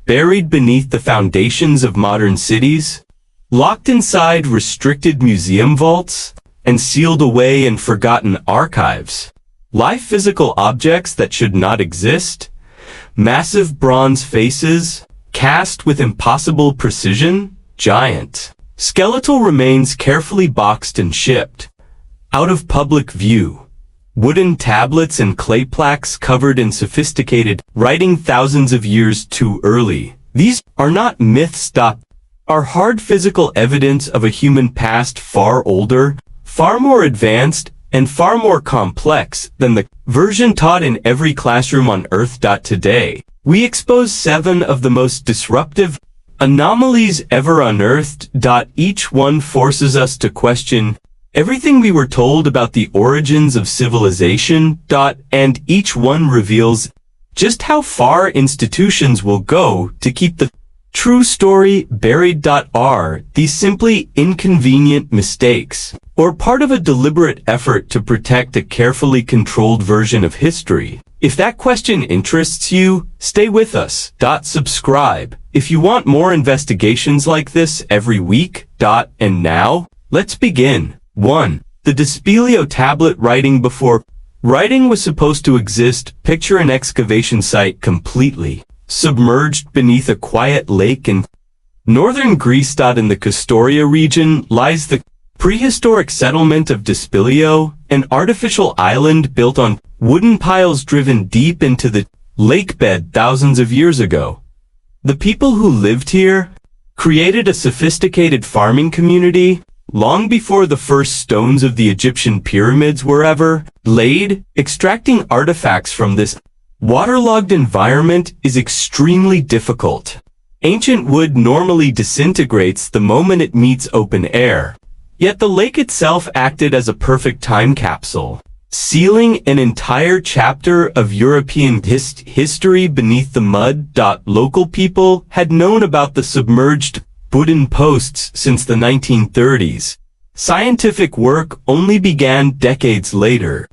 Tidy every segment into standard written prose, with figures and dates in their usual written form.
buried beneath the foundations of modern cities, locked inside restricted museum vaults, and sealed away in forgotten archives. Live physical objects that should not exist, massive bronze faces, cast with impossible precision, giant skeletal remains carefully boxed and shipped out of public view. Wooden tablets and clay plaques covered in sophisticated writing thousands of years too early. These are not myths. Are hard physical evidence of a human past far older, far more advanced, and far more complex than the version taught in every classroom on Earth. Today, we expose 7 of the most disruptive anomalies ever unearthed. Each one forces us to question everything we were told about the origins of civilization. And each one reveals just how far institutions will go to keep the true story buried. Are these simply inconvenient mistakes, or part of a deliberate effort to protect a carefully controlled version of history? If that question interests you, stay with us. Subscribe if you want more investigations like this every week. And now, let's begin. 1. The Despelio tablet. Writing before writing was supposed to exist. Picture an excavation site completely submerged beneath a quiet lake in northern Greece. In the Castoria region lies the prehistoric settlement of Despelio, an artificial island built on wooden piles driven deep into the lake bed thousands of years ago. The people who lived here created a sophisticated farming community long before the first stones of the Egyptian pyramids were ever laid. Extracting artifacts from this waterlogged environment is extremely difficult. Ancient wood normally disintegrates the moment it meets open air. Yet the lake itself acted as a perfect time capsule, sealing an entire chapter of European history beneath the mud. Local people had known about the submerged wooden posts since the 1930s. Scientific work only began decades later.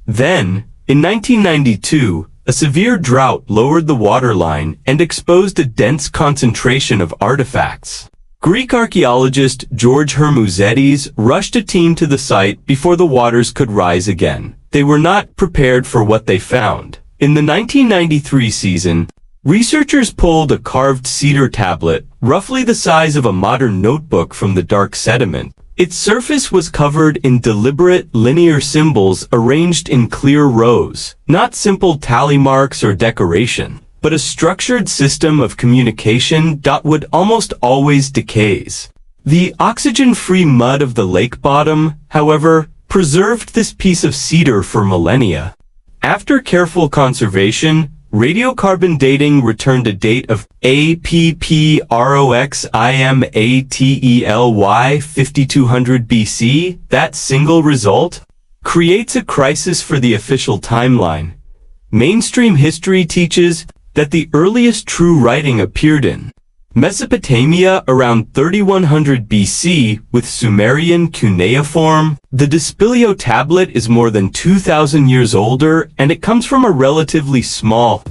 Then, in 1992, a severe drought lowered the waterline and exposed a dense concentration of artifacts. Greek archaeologist George Hermouzetes rushed a team to the site before the waters could rise again. They were not prepared for what they found. In the 1993 season, researchers pulled a carved cedar tablet, roughly the size of a modern notebook, from the dark sediment. Its surface was covered in deliberate linear symbols arranged in clear rows, not simple tally marks or decoration, but a structured system of communication. Wood almost always decays. The oxygen-free mud of the lake bottom, however, preserved this piece of cedar for millennia. After careful conservation, radiocarbon dating returned a date of APPROXIMATELY 5200 BC. That single result creates a crisis for the official timeline. Mainstream history teaches that the earliest true writing appeared in Mesopotamia around 3100 BC with Sumerian cuneiform. The Despelio tablet is more than 2,000 years older, and it comes from a relatively small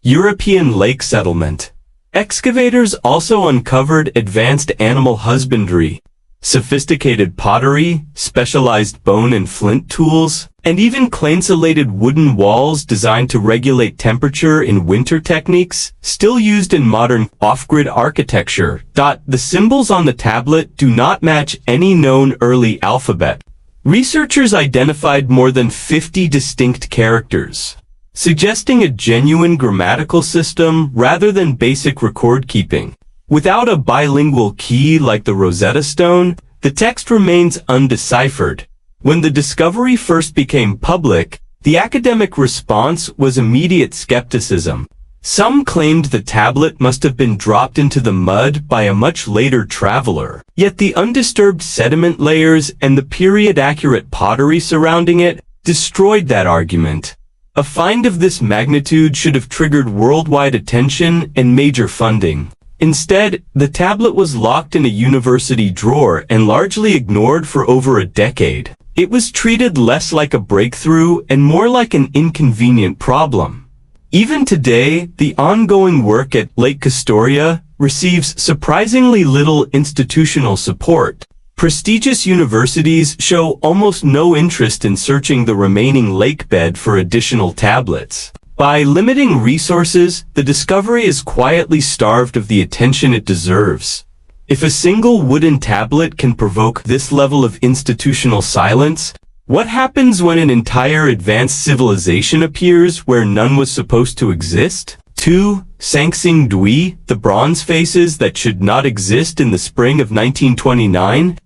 European lake settlement. Excavators also uncovered advanced animal husbandry, sophisticated pottery, specialized bone and flint tools, and even clay-insulated wooden walls designed to regulate temperature in winter, techniques still used in modern off-grid architecture. The symbols on the tablet do not match any known early alphabet. Researchers identified more than 50 distinct characters, suggesting a genuine grammatical system rather than basic record-keeping. Without a bilingual key like the Rosetta Stone, the text remains undeciphered. When the discovery first became public, the academic response was immediate skepticism. Some claimed the tablet must have been dropped into the mud by a much later traveler. Yet the undisturbed sediment layers and the period-accurate pottery surrounding it destroyed that argument. A find of this magnitude should have triggered worldwide attention and major funding. Instead, the tablet was locked in a university drawer and largely ignored for over a decade. It was treated less like a breakthrough and more like an inconvenient problem. Even today, the ongoing work at Lake Castoria receives surprisingly little institutional support. Prestigious universities show almost no interest in searching the remaining lake bed for additional tablets. By limiting resources, the discovery is quietly starved of the attention it deserves. If a single wooden tablet can provoke this level of institutional silence, what happens when an entire advanced civilization appears where none was supposed to exist? 2. Sangsing Dui, the bronze faces that should not exist in the spring of 1929.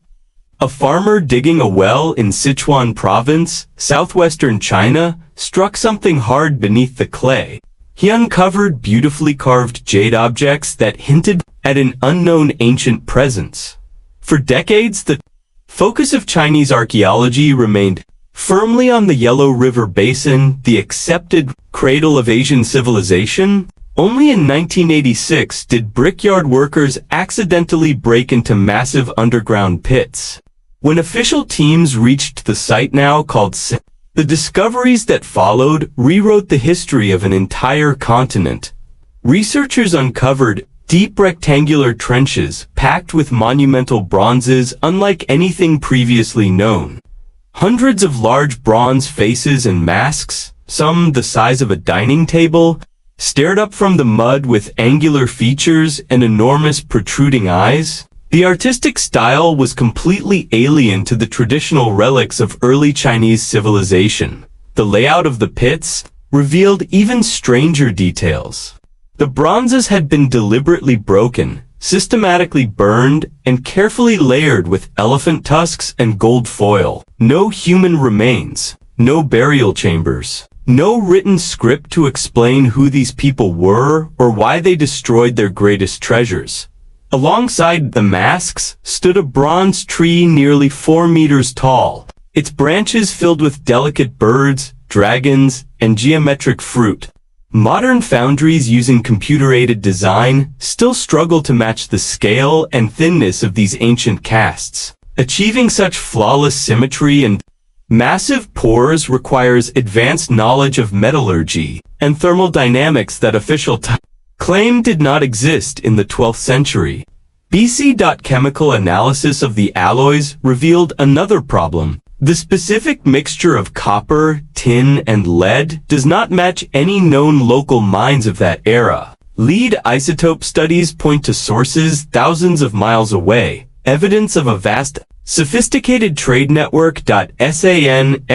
A farmer digging a well in Sichuan province, southwestern China, struck something hard beneath the clay. He uncovered beautifully carved jade objects that hinted at an unknown ancient presence. For decades, the focus of Chinese archaeology remained firmly on the Yellow River Basin, the accepted cradle of Asian civilization. Only in 1986 did brickyard workers accidentally break into massive underground pits. When official teams reached the site now called the discoveries that followed rewrote the history of an entire continent. Researchers uncovered deep rectangular trenches packed with monumental bronzes unlike anything previously known. Hundreds of large bronze faces and masks, some the size of a dining table, stared up from the mud with angular features and enormous protruding eyes. The artistic style was completely alien to the traditional relics of early Chinese civilization. The layout of the pits revealed even stranger details. The bronzes had been deliberately broken, systematically burned, and carefully layered with elephant tusks and gold foil. No human remains, no burial chambers, no written script to explain who these people were or why they destroyed their greatest treasures. Alongside the masks stood a bronze tree nearly 4 meters tall, its branches filled with delicate birds, dragons, and geometric fruit. Modern foundries using computer-aided design still struggle to match the scale and thinness of these ancient casts. Achieving such flawless symmetry and massive pores requires advanced knowledge of metallurgy and thermodynamics that official claim did not exist in the 12th century. BC. Chemical analysis of the alloys revealed another problem. The specific mixture of copper, tin, and lead does not match any known local mines of that era. Lead isotope studies point to sources thousands of miles away, evidence of a vast, sophisticated trade network. SANXINGDUI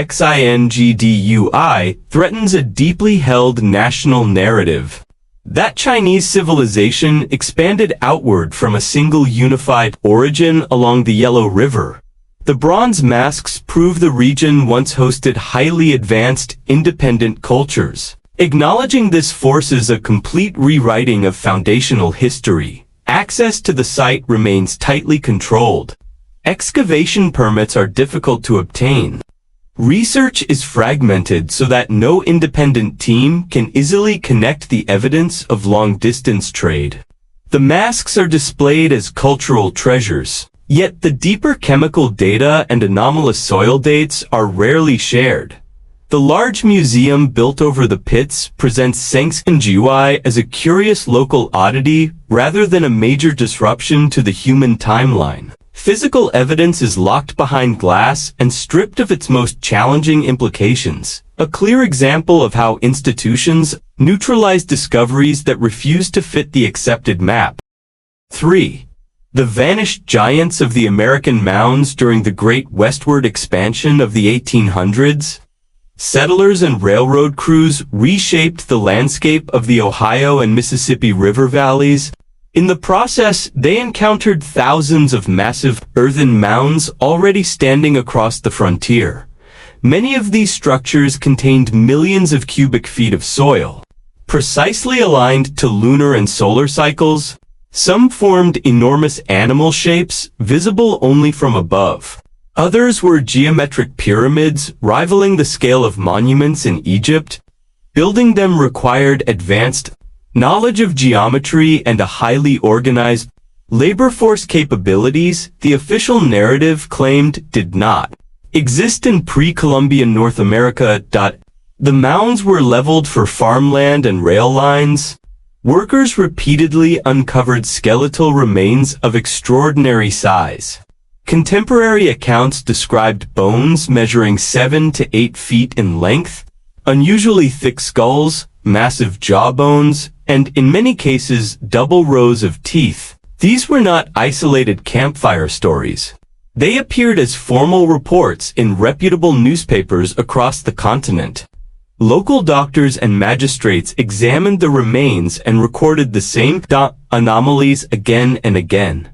threatens a deeply held national narrative. That Chinese civilization expanded outward from a single unified origin along the Yellow River. The bronze masks prove the region once hosted highly advanced, independent cultures. Acknowledging this forces a complete rewriting of foundational history. Access to the site remains tightly controlled. Excavation permits are difficult to obtain. Research is fragmented so that no independent team can easily connect the evidence of long-distance trade. The masks are displayed as cultural treasures, yet the deeper chemical data and anomalous soil dates are rarely shared. The large museum built over the pits presents Sangshanjiwai as a curious local oddity rather than a major disruption to the human timeline. Physical evidence is locked behind glass and stripped of its most challenging implications, a clear example of how institutions neutralize discoveries that refuse to fit the accepted map. 3. The vanished giants of the American mounds during the Great Westward Expansion of the 1800s. Settlers and railroad crews reshaped the landscape of the Ohio and Mississippi River valleys. In the process, they encountered thousands of massive earthen mounds already standing across the frontier. Many of these structures contained millions of cubic feet of soil, precisely aligned to lunar and solar cycles. Some formed enormous animal shapes, visible only from above. Others were geometric pyramids, rivaling the scale of monuments in Egypt. Building them required advanced knowledge of geometry and a highly organized labor force capabilities the official narrative claimed did not exist in pre-Columbian North America. The mounds were leveled for farmland and rail lines. Workers repeatedly uncovered skeletal remains of extraordinary size. Contemporary accounts described bones measuring 7 to 8 feet in length, unusually thick skulls, massive jawbones, and in many cases double rows of teeth. These were not isolated campfire stories. They appeared as formal reports in reputable newspapers across the continent. Local doctors and magistrates examined the remains and recorded the same anomalies again and again.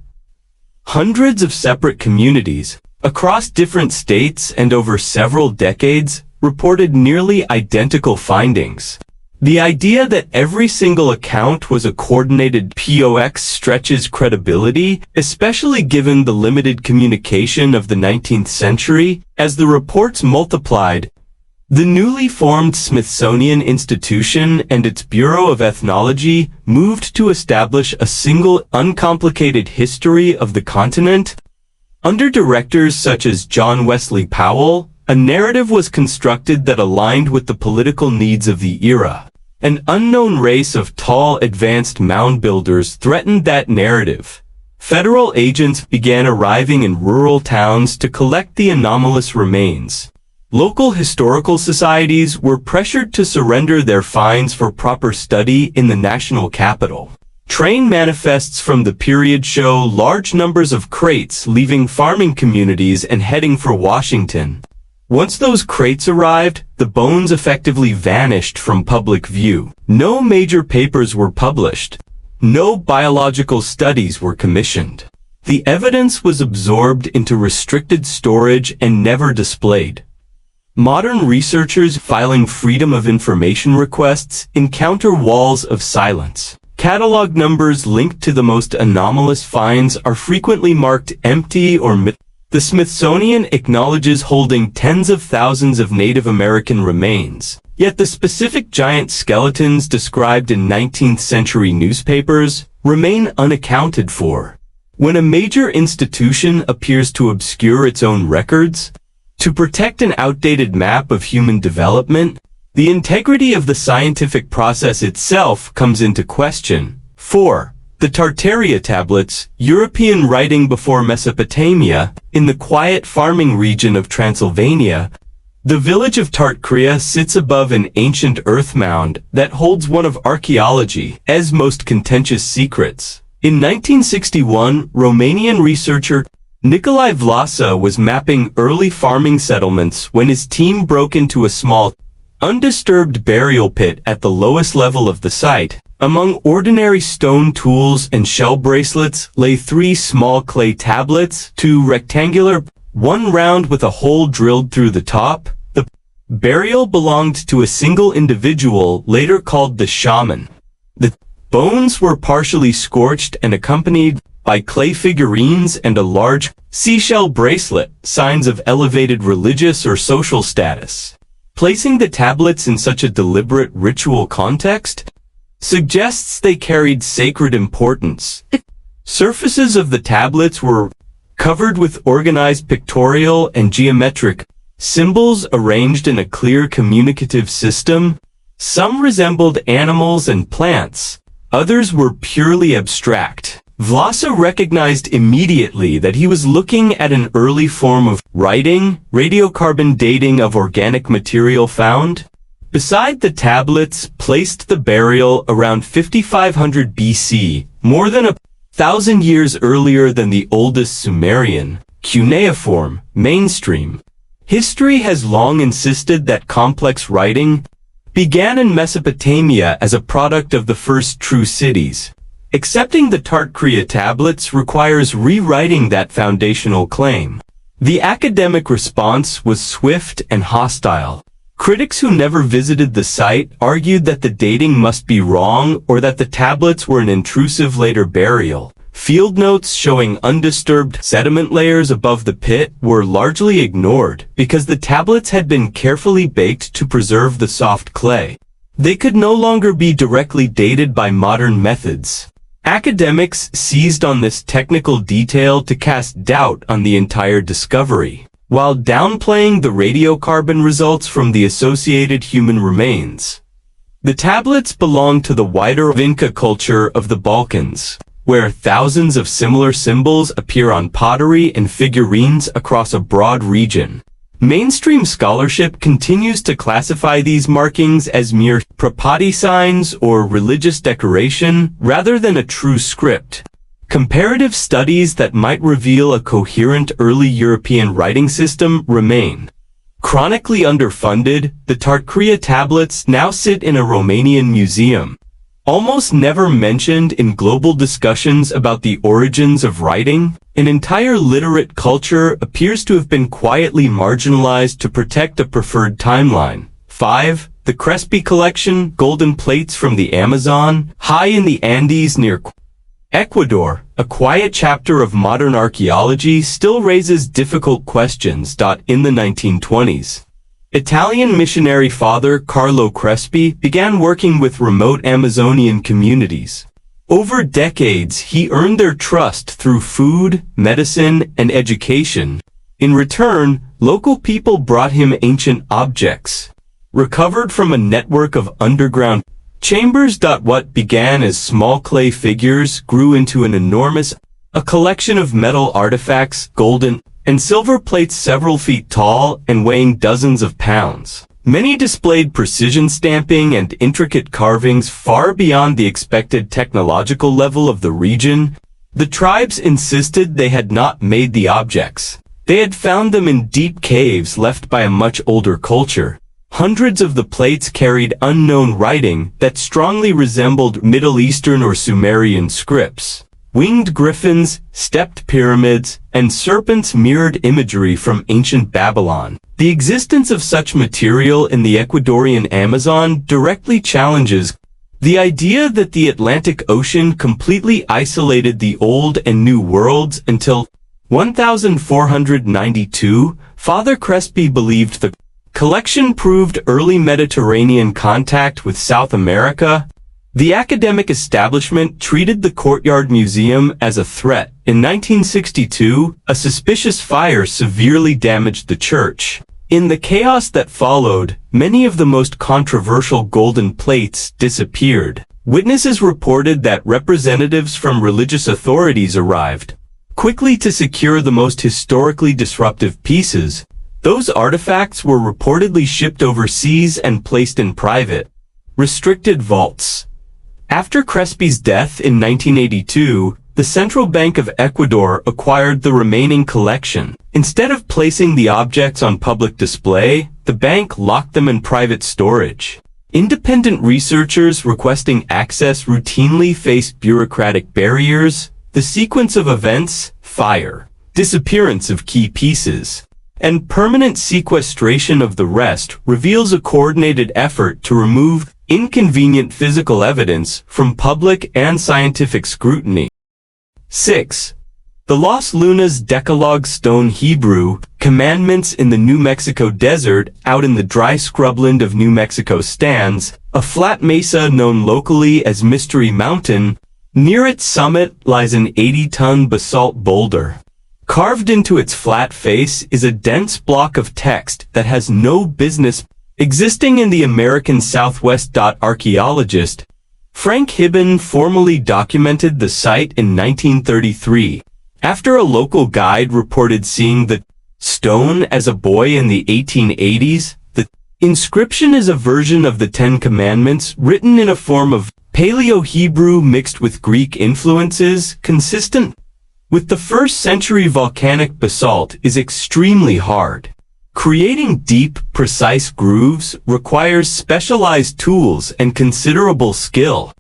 Hundreds of separate communities, across different states and over several decades, reported nearly identical findings. The idea that every single account was a coordinated POX stretches credibility, especially given the limited communication of the 19th century. As the reports multiplied, the newly formed Smithsonian Institution and its Bureau of Ethnology moved to establish a single, uncomplicated history of the continent. Under directors such as John Wesley Powell, a narrative was constructed that aligned with the political needs of the era. An unknown race of tall, advanced mound builders threatened that narrative. Federal agents began arriving in rural towns to collect the anomalous remains. Local historical societies were pressured to surrender their finds for proper study in the national capital. Train manifests from the period show large numbers of crates leaving farming communities and heading for Washington. Once those crates arrived, the bones effectively vanished from public view. No major papers were published. No biological studies were commissioned. The evidence was absorbed into restricted storage and never displayed. Modern researchers filing Freedom of Information requests encounter walls of silence. Catalog numbers linked to the most anomalous finds are frequently marked empty or myth. The Smithsonian acknowledges holding tens of thousands of Native American remains, yet the specific giant skeletons described in 19th century newspapers remain unaccounted for. When a major institution appears to obscure its own records, to protect an outdated map of human development, the integrity of the scientific process itself comes into question. 4. The Tartaria tablets, European writing before Mesopotamia, in the quiet farming region of Transylvania. The village of Tartaria sits above an ancient earth mound that holds one of archaeology's most contentious secrets. In 1961, Romanian researcher Nicolae Vlasa was mapping early farming settlements when his team broke into a small, undisturbed burial pit at the lowest level of the site. Among ordinary stone tools and shell bracelets lay 3 small clay tablets, 2 rectangular, 1 round with a hole drilled through the top. The burial belonged to a single individual, later called the shaman. The bones were partially scorched and accompanied by clay figurines and a large seashell bracelet, signs of elevated religious or social status. Placing the tablets in such a deliberate ritual context suggests they carried sacred importance. Surfaces of the tablets were covered with organized pictorial and geometric symbols arranged in a clear communicative system. Some resembled animals and plants, others were purely abstract. Vlasa recognized immediately that he was looking at an early form of writing, radiocarbon dating of organic material found. Beside the tablets placed the burial around 5500 BC, more than 1,000 years earlier than the oldest Sumerian, cuneiform, mainstream. History has long insisted that complex writing began in Mesopotamia as a product of the first true cities. Accepting the Tartaria tablets requires rewriting that foundational claim. The academic response was swift and hostile. Critics who never visited the site argued that the dating must be wrong or that the tablets were an intrusive later burial. Field notes showing undisturbed sediment layers above the pit were largely ignored because the tablets had been carefully baked to preserve the soft clay. They could no longer be directly dated by modern methods. Academics seized on this technical detail to cast doubt on the entire discovery. while downplaying the radiocarbon results from the associated human remains. The tablets belong to the wider Inca culture of the Balkans, where thousands of similar symbols appear on pottery and figurines across a broad region. Mainstream scholarship continues to classify these markings as mere propati signs or religious decoration rather than a true script. Comparative studies that might reveal a coherent early European writing system remain. Chronically underfunded, the Tartcrea tablets now sit in a Romanian museum. Almost never mentioned in global discussions about the origins of writing, an entire literate culture appears to have been quietly marginalized to protect a preferred timeline. 5. The Crespi collection, golden plates from the Amazon, high in the Andes near Ecuador, a quiet chapter of modern archaeology, still raises difficult questions. In the 1920s, Italian missionary father Carlo Crespi began working with remote Amazonian communities. Over decades, he earned their trust through food, medicine, and education. In return, local people brought him ancient objects, recovered from a network of underground chambers. What began as small clay figures grew into an enormous, a collection of metal artifacts, golden and silver plates several feet tall and weighing dozens of pounds. Many displayed precision stamping and intricate carvings far beyond the expected technological level of the region. The tribes insisted they had not made the objects. They had found them in deep caves left by a much older culture. Hundreds of the plates carried unknown writing that strongly resembled Middle Eastern or Sumerian scripts. Winged griffins, stepped pyramids, and serpents mirrored imagery from ancient Babylon. The existence of such material in the Ecuadorian Amazon directly challenges the idea that the Atlantic Ocean completely isolated the Old and New Worlds until 1492. Father Crespi believed the collection proved early Mediterranean contact with South America. The academic establishment treated the Courtyard Museum as a threat. In 1962, a suspicious fire severely damaged the church. In the chaos that followed, many of the most controversial golden plates disappeared. Witnesses reported that representatives from religious authorities arrived quickly to secure the most historically disruptive pieces. Those artifacts were reportedly shipped overseas and placed in private, restricted vaults. After Crespi's death in 1982, the Central Bank of Ecuador acquired the remaining collection. Instead of placing the objects on public display, the bank locked them in private storage. Independent researchers requesting access routinely faced bureaucratic barriers. The sequence of events, fire, disappearance of key pieces, and permanent sequestration of the rest reveals a coordinated effort to remove inconvenient physical evidence from public and scientific scrutiny. 6. The Los Lunas Decalogue stone Hebrew commandments in the New Mexico desert out in the dry scrubland of New Mexico stands, a flat mesa known locally as Mystery Mountain. Near its summit lies an 80-ton basalt boulder. Carved into its flat face is a dense block of text that has no business existing in the American Southwest. Archaeologist Frank Hibben formally documented the site in 1933, after a local guide reported seeing the stone as a boy in the 1880s. The inscription is a version of the Ten Commandments written in a form of Paleo-Hebrew mixed with Greek influences, consistent with the first-century volcanic basalt, is extremely hard. Creating deep, precise grooves requires specialized tools and considerable skill.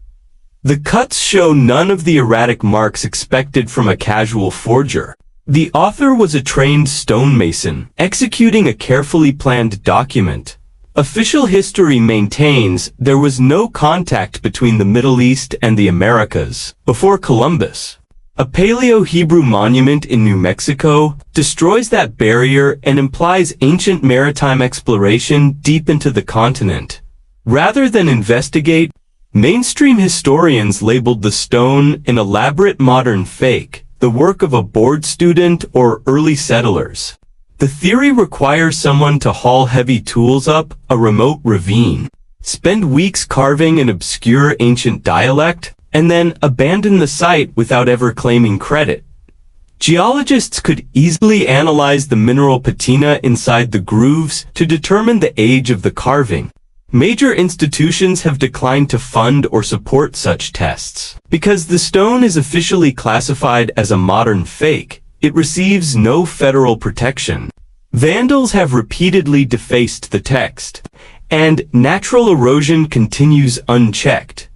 The cuts show none of the erratic marks expected from a casual forger. The author was a trained stonemason, executing a carefully planned document. Official history maintains there was no contact between the Middle East and the Americas before Columbus. A Paleo-Hebrew monument in New Mexico destroys that barrier and implies ancient maritime exploration deep into the continent. Rather than investigate, mainstream historians labeled the stone an elaborate modern fake, the work of a bored student or early settlers. The theory requires someone to haul heavy tools up a remote ravine, spend weeks carving an obscure ancient dialect, and then abandon the site without ever claiming credit. Geologists could easily analyze the mineral patina inside the grooves to determine the age of the carving. Major institutions have declined to fund or support such tests. Because the stone is officially classified as a modern fake, it receives no federal protection. Vandals have repeatedly defaced the text, and natural erosion continues unchecked.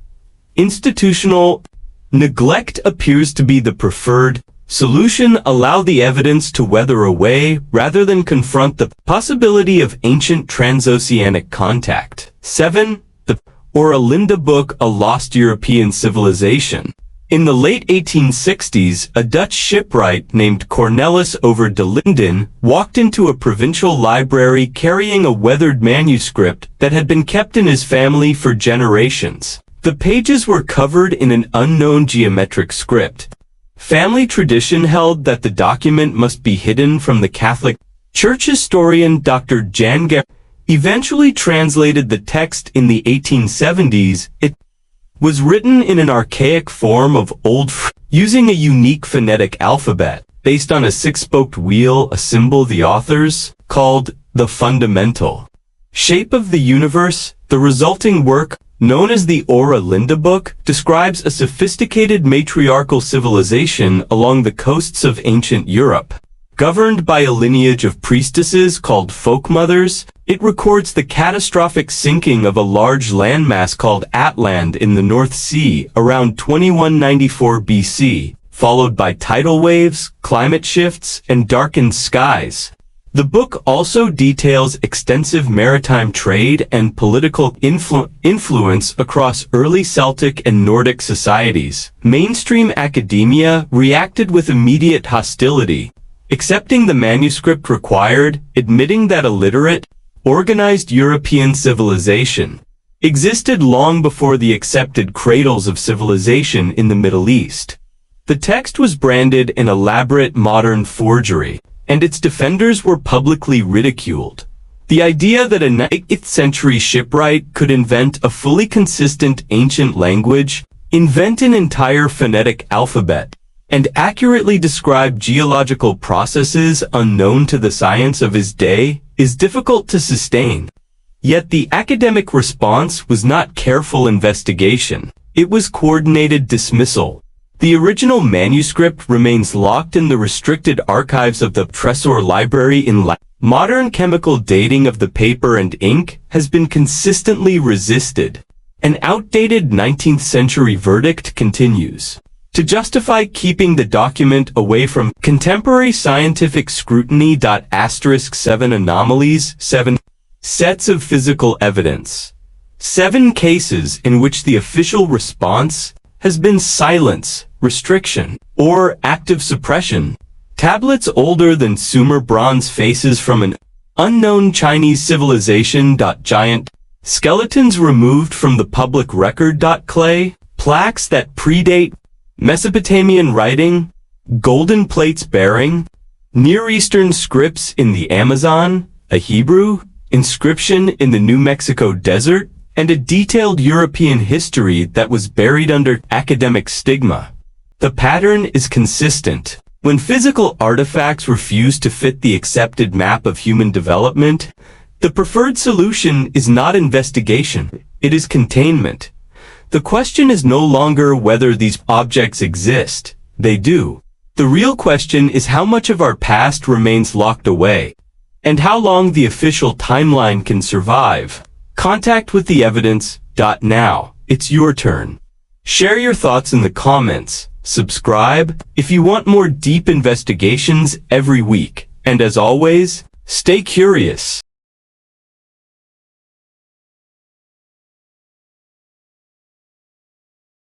Institutional neglect appears to be the preferred solution. Allow the evidence to weather away rather than confront the possibility of ancient transoceanic contact. 7. The Oerlinda Book, a lost European civilization. In the late 1860s, a Dutch shipwright named Cornelis over de Linden walked into a provincial library carrying a weathered manuscript that had been kept in his family for generations. The pages were covered in an unknown geometric script. Family tradition held that the document must be hidden from the Catholic Church. Historian Dr. Jan Gerard eventually translated the text in the 1870s. It was written in an archaic form of Old French, using a unique phonetic alphabet, based on a six-spoked wheel, a symbol the authors called the fundamental shape of the universe. The resulting work, known as the Oerlinda Book, describes a sophisticated matriarchal civilization along the coasts of ancient Europe. Governed by a lineage of priestesses called folkmothers, it records the catastrophic sinking of a large landmass called Atland in the North Sea around 2194 BC, followed by tidal waves, climate shifts, and darkened skies. The book also details extensive maritime trade and political influence across early Celtic and Nordic societies. Mainstream academia reacted with immediate hostility, accepting the manuscript required, admitting that a literate, organized European civilization existed long before the accepted cradles of civilization in the Middle East. The text was branded an elaborate modern forgery, and its defenders were publicly ridiculed. The idea that a 9th century shipwright could invent a fully consistent ancient language, invent an entire phonetic alphabet, and accurately describe geological processes unknown to the science of his day is difficult to sustain. Yet the academic response was not careful investigation. It was coordinated dismissal. The original manuscript remains locked in the restricted archives of the Tresor Library in Leiden. Modern chemical dating of the paper and ink has been consistently resisted. An outdated 19th century verdict continues to justify keeping the document away from contemporary scientific scrutiny. 7 anomalies, 7 sets of physical evidence, 7 cases in which the official response has been silence, restriction, or active suppression. Tablets older than Sumer bronze faces from an unknown Chinese civilization. Giant skeletons removed from the public record. Clay plaques that predate Mesopotamian writing, golden plates bearing Near Eastern scripts in the Amazon, a Hebrew inscription in the New Mexico desert, and a detailed European history that was buried under academic stigma. The pattern is consistent. When physical artifacts refuse to fit the accepted map of human development, the preferred solution is not investigation, it is containment. The question is no longer whether these objects exist. They do. The real question is how much of our past remains locked away, and how long the official timeline can survive. Contact with the evidence. Now, it's your turn. Share your thoughts in the comments. Subscribe if you want more deep investigations every week. And as always, stay curious.